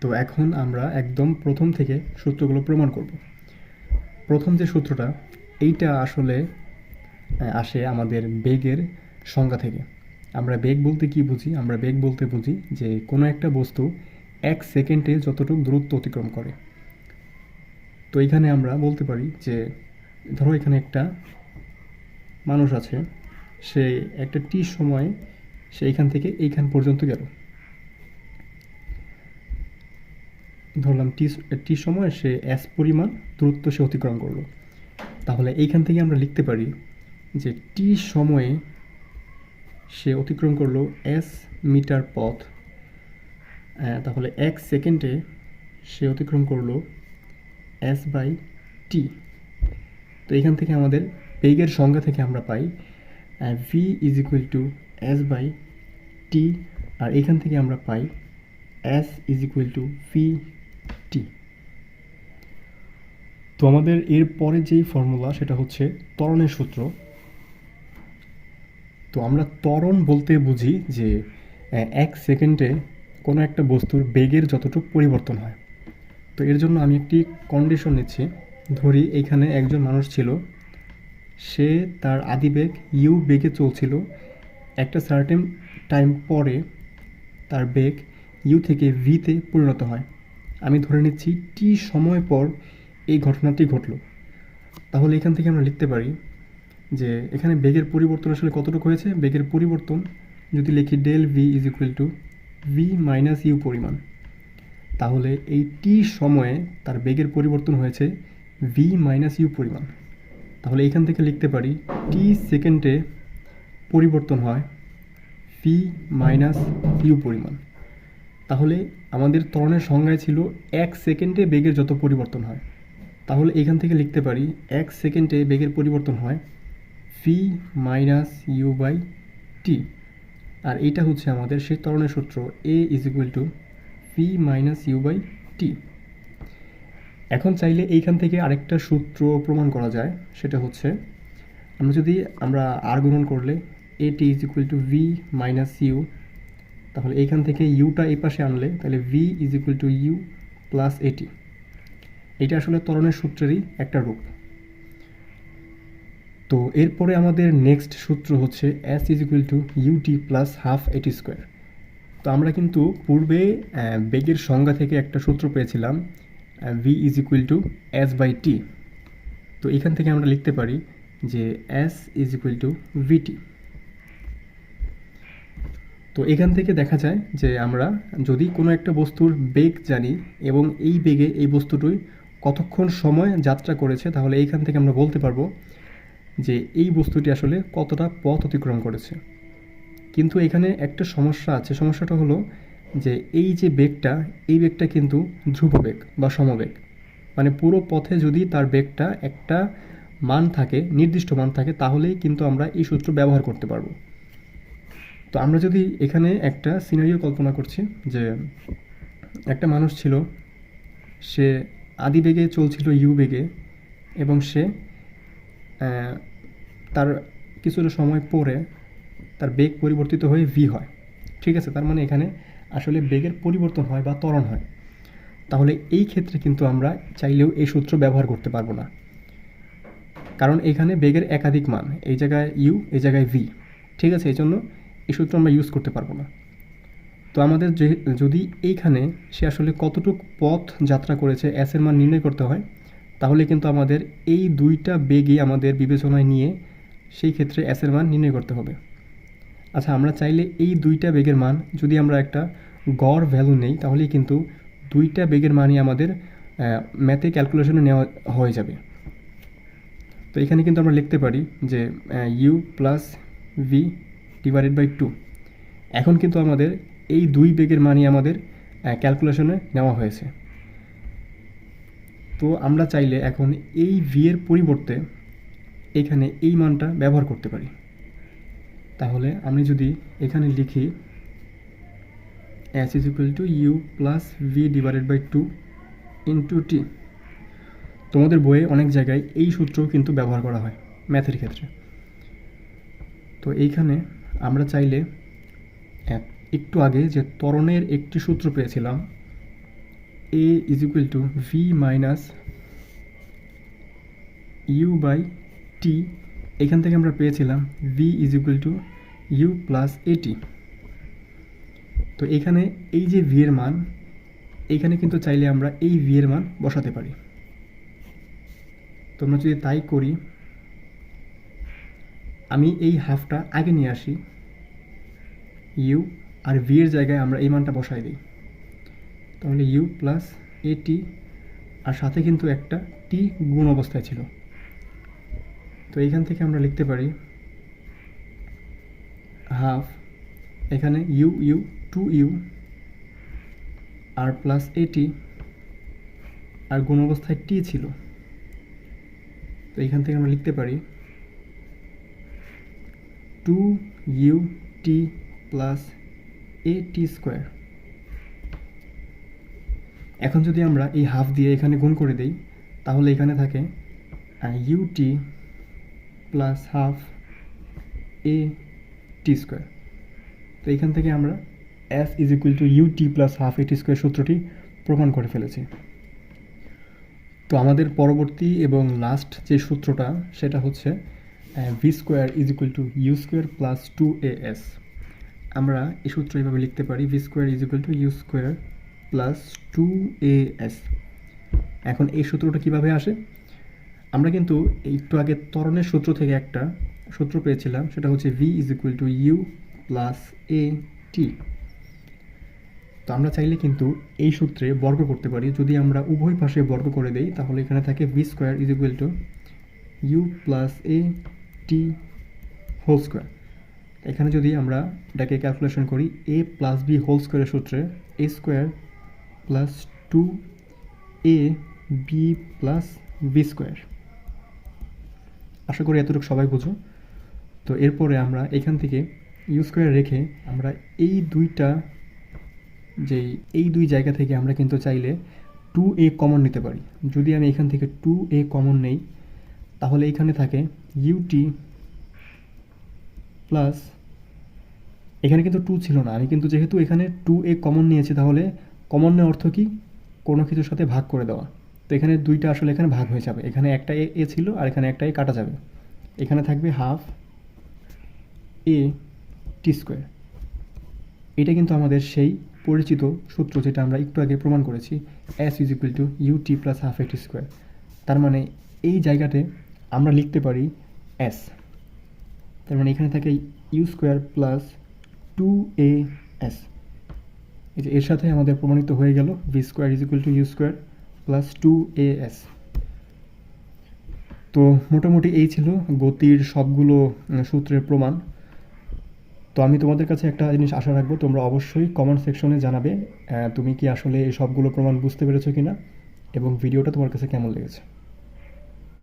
তো এখন আমরা একদম প্রথম থেকে সূত্রগুলো প্রমাণ করব। প্রথম যে সূত্রটা, এইটা আসলে আসে আমাদের বেগের সংজ্ঞা থেকে। আমরা বেগ বলতে কি বুঝি? আমরা বেগ বলতে বুঝি যে কোনো একটা বস্তু 1 সেকেন্ডে যতটুকু দূরত্ব অতিক্রম করে। তো এইখানে আমরা বলতে পারি যে ধরো এখানে একটা মানুষ আছে, সে একটা টি সময়ে সে এইখান থেকে এইখান পর্যন্ত গেল। ধরলাম টি সময়ে সে এস পরিমাণ দূরত্ব সে অতিক্রম করলো। তাহলে এইখান থেকে আমরা লিখতে পারি যে টি সময়ে সে অতিক্রম করলো এস মিটার পথ, তাহলে 1 সেকেন্ডে সে অতিক্রম করলো এস বাই টি। তো এখান থেকে আমাদের বেগের সংজ্ঞা থেকে আমরা পাই v is equal to s by t, আর এখান থেকে আমরা পাই s is equal to v t. তো আমাদের এর পরে যেই ফর্মুলা সেটা হচ্ছে ত্বরণের সূত্র। তো আমরা ত্বরণ বলতে বুঝি যে 1 সেকেন্ডে কোনো একটা বস্তুর বেগের যতটুকু পরিবর্তন হয়। তো এর জন্য আমি একটি কন্ডিশন নিচ্ছি। ধরি এইখানে একজন মানুষ ছিল, সে তার আদিবেগ ইউ বেগে চলছিল। একটা সার্টেন টাইম পরে তার বেগ ইউ থেকে ভিতে পরিণত হয়। আমি ধরে নিচ্ছি টি সময় পর এই ঘটনাটি ঘটল। তাহলে এখান থেকে আমরা লিখতে পারি যে এখানে বেগের পরিবর্তন আসলে কতটুকু হয়েছে। বেগের পরিবর্তন যদি লিখি del V is equal to V minus U পরিমাণ, তাহলে এই টি সময়ে তার বেগের পরিবর্তন হয়েছে ভি মাইনাস ইউ পরিমাণ। তাহলে এখান থেকে লিখতে পারি টি সেকেন্ডে পরিবর্তন হয় ভি মাইনাস ইউ পরিমাণ। তাহলে আমাদের ত্বরণের সংজ্ঞায় ছিল 1 সেকেন্ডে বেগের যত পরিবর্তন হয়। তাহলে এখান থেকে লিখতে পারি 1 সেকেন্ডে বেগের পরিবর্তন হয় v minus u by t. আর এইটা হচ্ছে আমাদের সেই ত্বরণের সূত্র, a is equal to V minus u by t. এখন চাইলে এইখান থেকে আরেকটা সূত্র প্রমাণ করা যায়, সেটা হচ্ছে আমরা আর গুণন করলে a t is equal to V minus u, তাহলে এইখান থেকে ইউটা এই পাশে আনলে তাহলে v is equal to you plus a t. এটা আসলে ত্বরণের সূত্রেরই একটা রূপ। তো এরপরে আমাদের নেক্সট সূত্র হচ্ছে S is equal to U T plus half A T square. তো আমরা কিন্তু পূর্বে বেগের সংজ্ঞা থেকে একটা সূত্র পেয়েছিলাম v is equal to s by t. তো এখান থেকে আমরা লিখতে পারি যে s is equal to v t. তো এখান থেকে দেখা যায় যে আমরা যদি কোনো একটা বস্তুর বেগ জানি এবং এই বেগে এই বস্তুটি কতক্ষণ সময় যাত্রা করেছে, তাহলে এইখান থেকে আমরা বলতে পারবো যে এই বস্তুটি আসলে কতটা পথ অতিক্রম করেছে। কিন্তু এখানে একটা সমস্যা আছে। সমস্যাটা হলো যে এই যে বেগটা, এই বেগটা কিন্তু ধ্রুববেগ বা সমবেগ। মানে পুরো পথে যদি তার বেগটা একটা মান থাকে, নির্দিষ্ট মান থাকে, তাহলেই কিন্তু আমরা এই সূত্র ব্যবহার করতে পারবো। তো আমরা যদি এখানে একটা সিনারিও কল্পনা করছি যে একটা মানুষ ছিল, সে আদি বেগে চলছিল ইউ বেগে, এবং সে তার কিছুটা সময় পরে তার বেগ পরিবর্তিত হয়ে ভি হয়। ঠিক আছে, তার মানে এখানে আসলে বেগের পরিবর্তন হয় বা ত্বরণ হয়। তাহলে এই ক্ষেত্রে কিন্তু আমরা চাইলেও এই সূত্র ব্যবহার করতে পারবো না, কারণ এখানে বেগের একাধিক মান, এই জায়গায় ইউ, এই জায়গায় ভি। ঠিক আছে, এই জন্য এই সূত্র আমরা ইউজ করতে পারবো না। তো আমাদের যদি এইখানে সে আসলে কতটুক পথ যাত্রা করেছে এস এর মান নির্ণয় করতে হয়, তাহলে কিন্তু আমাদের এই দুইটা বেগই আমাদের বিবেচনায় নিয়ে সেই ক্ষেত্রে এস এর মান নির্ণয় করতে হবে। আচ্ছা, আমরা চাইলে এই দুইটা বেগের মান যদি আমরা একটা গড় ভ্যালু নেই, তাহলেই কিন্তু দুইটা বেগের মানই আমাদের ম্যাথে ক্যালকুলেশনে নেওয়া হয়ে যাবে। তো এখানে কিন্তু আমরা লিখতে পারি যে U plus V divided by 2। এখন কিন্তু আমাদের এই দুই বেগের মানই আমাদের ক্যালকুলেশনে নেওয়া হয়েছে। তো আমরা চাইলে এখন এই ভি এর পরিবর্তে এখানে এই মানটা ব্যবহার করতে পারি। তাহলে আমি যদি এখানে লিখি s is equal to you plus V divided by 2 into t. তোমাদের বইয়ে অনেক জায়গায় এই সূত্র কিন্তু ব্যবহার করা হয় ম্যাথের ক্ষেত্রে। তো এইখানে আমরা চাইলে একটু আগে যে ত্বরণের একটি সূত্র পেয়েছিলাম, a is equal to V minus u by t, এখান থেকে আমরা পেয়েছিলাম v is equal to you plus a t. তো এখানে এই যে ভি এর মান, এইখানে কিন্তু চাইলে আমরা এই ভি এর মান বসাতে পারি। তো আমরা যদি তাই করি, আমি এই হাফটা আগে নিয়ে আসি, ইউ আর ভি এর জায়গায় আমরা এই মানটা বসাই দিই, তাহলে ইউ প্লাস এটি, আর সাথে কিন্তু একটা টি গুণ অবস্থায় ছিল। তো এইখান থেকে আমরা লিখতে পারি হাফ, এখানে ইউ ইউ টু ইউ আর প্লাস এটি, আর গুণ অবস্থায় টি ছিল। তো এইখান থেকে আমরা লিখতে পারি to U T plus A T square. এখন যদি আমরা এই হাফ দিয়ে এখানে গুণ করে দিই, তাহলে এখানে থাকে ইউ টি প্লাস হাফ এ টি স্কোয়ার। তো এইখান থেকে আমরা S is equal to U T plus half A T square সূত্রটি প্রমাণ করে ফেলেছি। তো আমাদের পরবর্তী এবং লাস্ট যে সূত্রটা, সেটা হচ্ছে V square is equal to U square plus two A S. আমরা এই সূত্র এইভাবে লিখতে পারি, V square is equal to U square plus two A S. এখন এই সূত্রটা কীভাবে আসে? আমরা কিন্তু একটু আগে ত্বরণের সূত্র থেকে একটা সূত্র পেয়েছিলাম, সেটা হচ্ছে v is equal to you plus A t. তো আমরা চাইলে কিন্তু এই সূত্রে বর্গ করতে পারি। যদি আমরা উভয় পাশে বর্গ করে দেই, তাহলে এখানে থাকে V square is equal to you plus A T whole square. এখানে যদি আমরা এটাকে ক্যালকুলেশন করি, এ প্লাস বি হোল স্কোয়ারের সূত্রে এ square plus two A B plus B square. আশা করি এতটুকু সবাই বুঝো। তো এরপরে আমরা এখান থেকে ইউ স্কোয়ার রেখে আমরা এই দুই জায়গা থেকে আমরা কিন্তু চাইলে টু এ কমন নিতে পারি। যদি আমি এখান থেকে টু এ কমন নেই, তাহলে এখানে থাকে ইউটি প্লাস, এখানে কিন্তু টু ছিল না, আমি কিন্তু যেহেতু এখানে টু এ কমন নিয়েছি, তাহলে কমন নেওয়ার অর্থ কি? কোনো কিছুর সাথে ভাগ করে দেওয়া। তো এখানে দুইটা আসলে এখানে ভাগ হয়ে যাবে, এখানে একটা এ ছিল আর এখানে একটা এ কাটা যাবে। এখানে থাকবে হাফ এ টি স্কোয়ার। এটা কিন্তু আমাদের সেই পরিচিত সূত্র, যেটা আমরা একটু আগে প্রমাণ করেছি, S is equal to U T plus half A T square. তার মানে এই জায়গাতে আমরা লিখতে পারি এস। তার মানে এখানে থাকে U square plus two A S. এই যে এর সাথে আমাদের প্রমাণিত হয়ে গেল V square is equal to U square plus two A S. তো মোটামুটি এই ছিল গতির সবগুলো সূত্রের প্রমাণ। তো আমি তোমাদের কাছে একটা জিনিস আশা রাখবো, তোমরা অবশ্যই কমেন্ট সেকশনে জানাবে তুমি কি আসলে এই সবগুলো প্রমাণ বুঝতে পেরেছো কিনা, এবং ভিডিওটা তোমার কাছে কেমন লেগেছে।